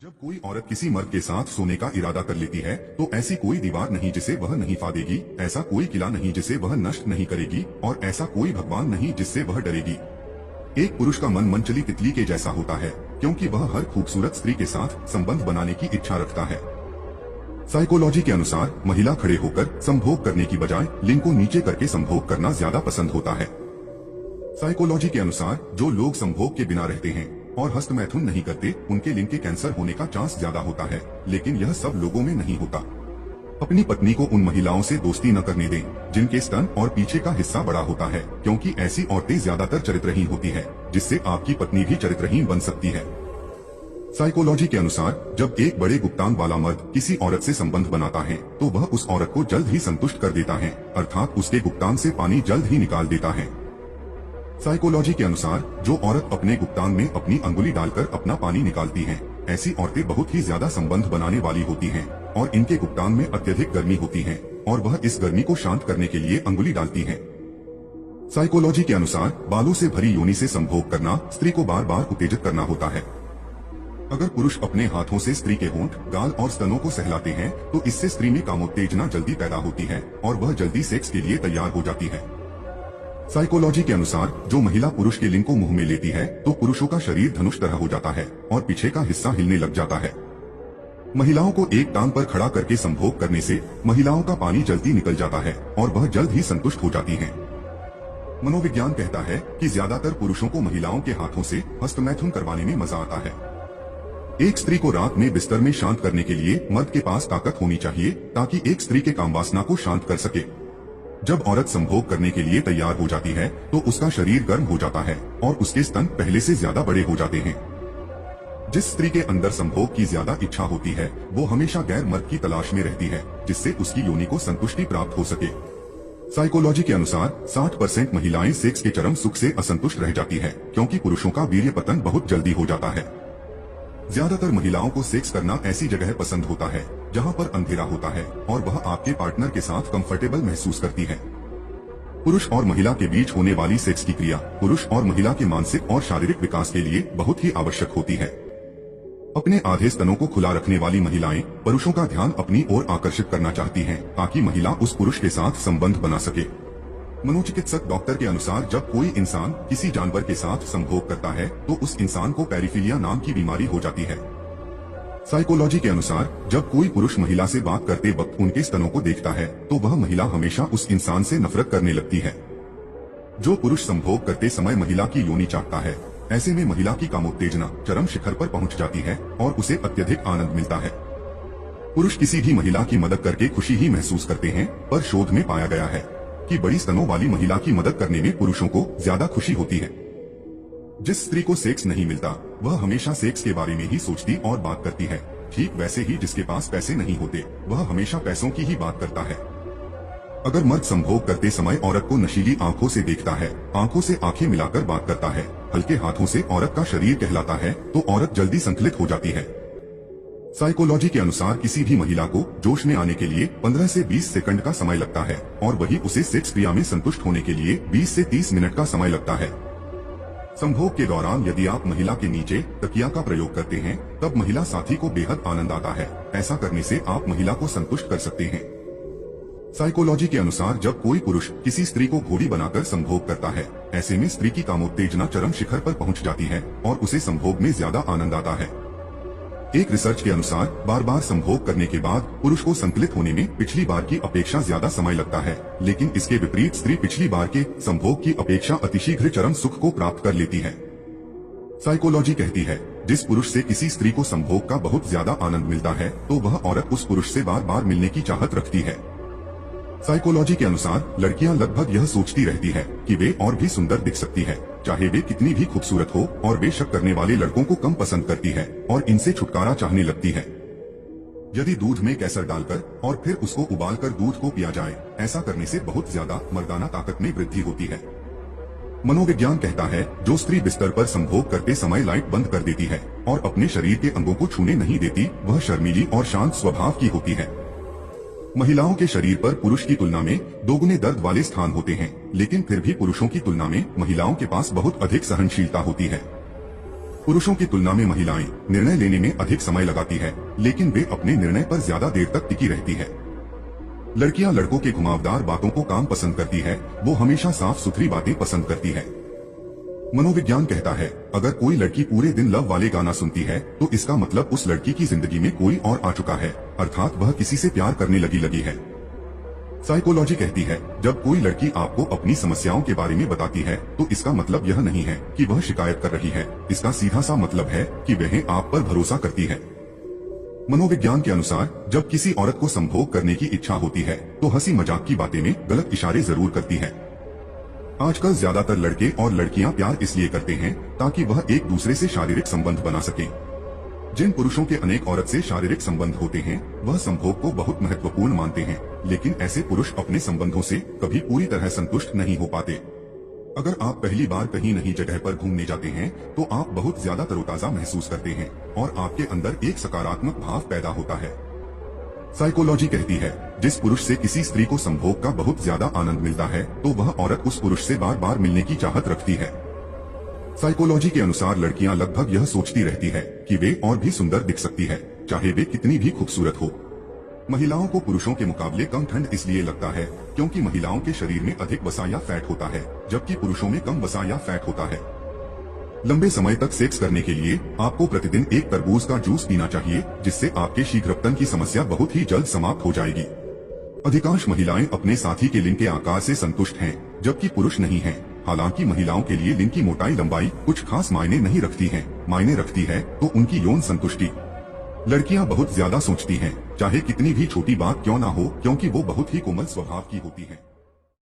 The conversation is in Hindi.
जब कोई औरत किसी मर्द के साथ सोने का इरादा कर लेती है तो ऐसी कोई दीवार नहीं जिसे वह नहीं फाड़ेगी, ऐसा कोई किला नहीं जिसे वह नष्ट नहीं करेगी और ऐसा कोई भगवान नहीं जिससे वह डरेगी। एक पुरुष का मन मनचली तितली के जैसा होता है क्योंकि वह हर खूबसूरत स्त्री के साथ संबंध बनाने की इच्छा रखता है। साइकोलॉजी के अनुसार महिला खड़े होकर संभोग करने की बजाय लिंग को नीचे करके संभोग करना ज्यादा पसंद होता है। साइकोलॉजी के अनुसार जो लोग संभोग के बिना रहते हैं और हस्तमैथुन नहीं करते उनके लिंग के कैंसर होने का चांस ज्यादा होता है, लेकिन यह सब लोगों में नहीं होता। अपनी पत्नी को उन महिलाओं से दोस्ती न करने दें जिनके स्तन और पीछे का हिस्सा बड़ा होता है, क्योंकि ऐसी औरतें ज्यादातर चरित्रहीन होती हैं, जिससे आपकी पत्नी भी चरित्रहीन बन सकती है। साइकोलॉजी के अनुसार जब एक बड़े गुप्तांग वाला मर्द किसी औरत से संबंध बनाता है तो वह उस औरत को जल्द ही संतुष्ट कर देता है, अर्थात उसके गुप्तांग से पानी जल्द ही निकाल देता है। साइकोलॉजी के अनुसार जो औरत अपने गुप्तांग में अपनी अंगुली डालकर अपना पानी निकालती हैं, ऐसी औरतें बहुत ही ज्यादा संबंध बनाने वाली होती हैं और इनके गुप्तांग में अत्यधिक गर्मी होती है और वह इस गर्मी को शांत करने के लिए अंगुली डालती हैं। साइकोलॉजी के अनुसार बालों से भरी योनि से संभोग करना स्त्री को बार बार उत्तेजित करना होता है। अगर पुरुष अपने हाथों से स्त्री के होंठ, गाल और स्तनों को सहलाते हैं तो इससे स्त्री में कामोत्तेजना जल्दी पैदा होती है और वह जल्दी सेक्स के लिए तैयार हो जाती है। साइकोलॉजी के अनुसार जो महिला पुरुष के लिंग को मुंह में लेती है तो पुरुषों का शरीर धनुष तरह हो जाता है और पीछे का हिस्सा हिलने लग जाता है। महिलाओं को एक टांग पर खड़ा करके संभोग करने से महिलाओं का पानी जल्दी निकल जाता है और वह जल्द ही संतुष्ट हो जाती हैं। मनोविज्ञान कहता है कि ज्यादातर पुरुषों को महिलाओं के हाथों से हस्तमैथुन करवाने में मजा आता है। एक स्त्री को रात में बिस्तर में शांत करने के लिए मर्द के पास ताकत होनी चाहिए ताकि एक स्त्री के कामवासना को शांत कर सके। जब औरत संभोग करने के लिए तैयार हो जाती है तो उसका शरीर गर्म हो जाता है और उसके स्तन पहले से ज्यादा बड़े हो जाते हैं। जिस स्त्री के अंदर संभोग की ज्यादा इच्छा होती है वो हमेशा गैर मर्द की तलाश में रहती है जिससे उसकी योनि को संतुष्टि प्राप्त हो सके। साइकोलॉजी के अनुसार 60% महिलाएं सेक्स के चरम सुख से असंतुष्ट रह जाती है क्योंकि पुरुषों का वीर्य पतन बहुत जल्दी हो जाता है। ज्यादातर महिलाओं को सेक्स करना ऐसी जगह पसंद होता है जहां पर अंधेरा होता है और वह आपके पार्टनर के साथ कंफर्टेबल महसूस करती है। पुरुष और महिला के बीच होने वाली सेक्स की क्रिया पुरुष और महिला के मानसिक और शारीरिक विकास के लिए बहुत ही आवश्यक होती है। अपने आधे स्तनों को खुला रखने वाली महिलाएं पुरुषों का ध्यान अपनी ओर आकर्षित करना चाहती हैं ताकि महिला उस पुरुष के साथ संबंध बना सके। मनोचिकित्सक डॉक्टर के अनुसार जब कोई इंसान किसी जानवर के साथ संभोग करता है तो उस इंसान को पैराफिलिया नाम की बीमारी हो जाती है। साइकोलॉजी के अनुसार जब कोई पुरुष महिला से बात करते वक्त उनके स्तनों को देखता है तो वह महिला हमेशा उस इंसान से नफरत करने लगती है। जो पुरुष संभोग करते समय महिला की योनि चाटता है, ऐसे में महिला की कामोत्तेजना चरम शिखर पर पहुंच जाती है और उसे अत्यधिक आनंद मिलता है। पुरुष किसी भी महिला की मदद करके खुशी ही महसूस करते हैं, पर शोध में पाया गया है कि बड़ी स्तनों वाली महिला की मदद करने में पुरुषों को ज्यादा खुशी होती है। जिस स्त्री को सेक्स नहीं मिलता वह हमेशा सेक्स के बारे में ही सोचती और बात करती है। ठीक वैसे ही जिसके पास पैसे नहीं होते वह हमेशा पैसों की ही बात करता है। अगर मर्द संभोग करते समय औरत को नशीली आंखों से देखता है, आंखों से आंखें मिलाकर बात करता है, हल्के हाथों से औरत का शरीर कहलाता है तो औरत जल्दी संकलित हो जाती है। साइकोलॉजी के अनुसार किसी भी महिला को जोश में आने के लिए 15 से 20 सेकंड का समय लगता है और वही उसे सेक्स क्रिया में संतुष्ट होने के लिए 20 से 30 मिनट का समय लगता है। संभोग के दौरान यदि आप महिला के नीचे तकिया का प्रयोग करते हैं तब महिला साथी को बेहद आनंद आता है। ऐसा करने से आप महिला को संतुष्ट कर सकते हैं। साइकोलॉजी के अनुसार जब कोई पुरुष किसी स्त्री को घोड़ी बनाकर संभोग करता है, ऐसे में स्त्री की कामोत्तेजना चरम शिखर पर पहुंच जाती है और उसे संभोग में ज्यादा आनंद आता है। एक रिसर्च के अनुसार बार बार संभोग करने के बाद पुरुष को संकलित होने में पिछली बार की अपेक्षा ज्यादा समय लगता है, लेकिन इसके विपरीत स्त्री पिछली बार के संभोग की अपेक्षा अतिशीघ्र चरम सुख को प्राप्त कर लेती है। साइकोलॉजी कहती है जिस पुरुष से किसी स्त्री को संभोग का बहुत ज्यादा आनंद मिलता है तो वह औरत उस पुरुष से बार बार मिलने की चाहत रखती है। साइकोलॉजी के अनुसार लड़कियां लगभग यह सोचती रहती है कि वे और भी सुंदर दिख सकती है, चाहे वे कितनी भी खूबसूरत हो, और वे शक करने वाले लड़कों को कम पसंद करती है और इनसे छुटकारा चाहने लगती है। यदि दूध में केसर डालकर और फिर उसको उबालकर दूध को पिया जाए, ऐसा करने से बहुत ज्यादा मर्दाना ताकत में वृद्धि होती है। मनोविज्ञान कहता है जो स्त्री बिस्तर पर संभोग करते समय लाइट बंद कर देती है और अपने शरीर के अंगों को छूने नहीं देती, वह शर्मीली और शांत स्वभाव की होती है। महिलाओं के शरीर पर पुरुष की तुलना में दोगुने दर्द वाले स्थान होते हैं, लेकिन फिर भी पुरुषों की तुलना में महिलाओं के पास बहुत अधिक सहनशीलता होती है। पुरुषों की तुलना में महिलाएं निर्णय लेने में अधिक समय लगाती है, लेकिन वे अपने निर्णय पर ज्यादा देर तक टिकी रहती है। लड़कियां लड़कों के घुमावदार बातों को काम पसंद करती है, वो हमेशा साफ सुथरी बातें पसंद करती है। मनोविज्ञान कहता है, अगर कोई लड़की पूरे दिन लव वाले गाना सुनती है तो इसका मतलब उस लड़की की जिंदगी में कोई और आ चुका है, अर्थात वह किसी से प्यार करने लगी है। साइकोलॉजी कहती है, जब कोई लड़की आपको अपनी समस्याओं के बारे में बताती है तो इसका मतलब यह नहीं है कि वह शिकायत कर रही है, इसका सीधा सा मतलब है कि वह आप पर भरोसा करती है। मनोविज्ञान के अनुसार जब किसी औरत को संभोग करने की इच्छा होती है तो हंसी मजाक की बातें में गलत इशारे जरूर करती है। आजकल ज्यादातर लड़के और लड़कियां प्यार इसलिए करते हैं ताकि वह एक दूसरे से शारीरिक संबंध बना सकें। जिन पुरुषों के अनेक औरत से शारीरिक संबंध होते हैं वह संभोग को बहुत महत्वपूर्ण मानते हैं, लेकिन ऐसे पुरुष अपने संबंधों से कभी पूरी तरह संतुष्ट नहीं हो पाते। अगर आप पहली बार कहीं नई जगह पर घूमने जाते हैं तो आप बहुत ज्यादा तरोताजा महसूस करते हैं और आपके अंदर एक सकारात्मक भाव पैदा होता है। साइकोलॉजी कहती है, जिस पुरुष से किसी स्त्री को संभोग का बहुत ज्यादा आनंद मिलता है तो वह औरत उस पुरुष से बार बार मिलने की चाहत रखती है। साइकोलॉजी के अनुसार लड़कियां लगभग यह सोचती रहती है कि वे और भी सुंदर दिख सकती है, चाहे वे कितनी भी खूबसूरत हो। महिलाओं को पुरुषों के मुकाबले कम ठंड इसलिए लगता है क्योंकि महिलाओं के शरीर में अधिक वसा या फैट होता है, जबकि पुरुषों में कम वसा या फैट होता है। लंबे समय तक सेक्स करने के लिए आपको प्रतिदिन एक तरबूज का जूस पीना चाहिए, जिससे आपके शीघ्रपतन की समस्या बहुत ही जल्द समाप्त हो जाएगी। अधिकांश महिलाएं अपने साथी के लिंग के आकार से संतुष्ट हैं, जबकि पुरुष नहीं हैं। हालांकि महिलाओं के लिए लिंग की मोटाई लंबाई कुछ खास मायने नहीं रखती है, मायने रखती है तो उनकी यौन संतुष्टि। लड़कियां बहुत ज्यादा सोचती हैं, चाहे कितनी भी छोटी बात क्यों ना हो, क्योंकि वो बहुत ही कोमल स्वभाव की होती हैं।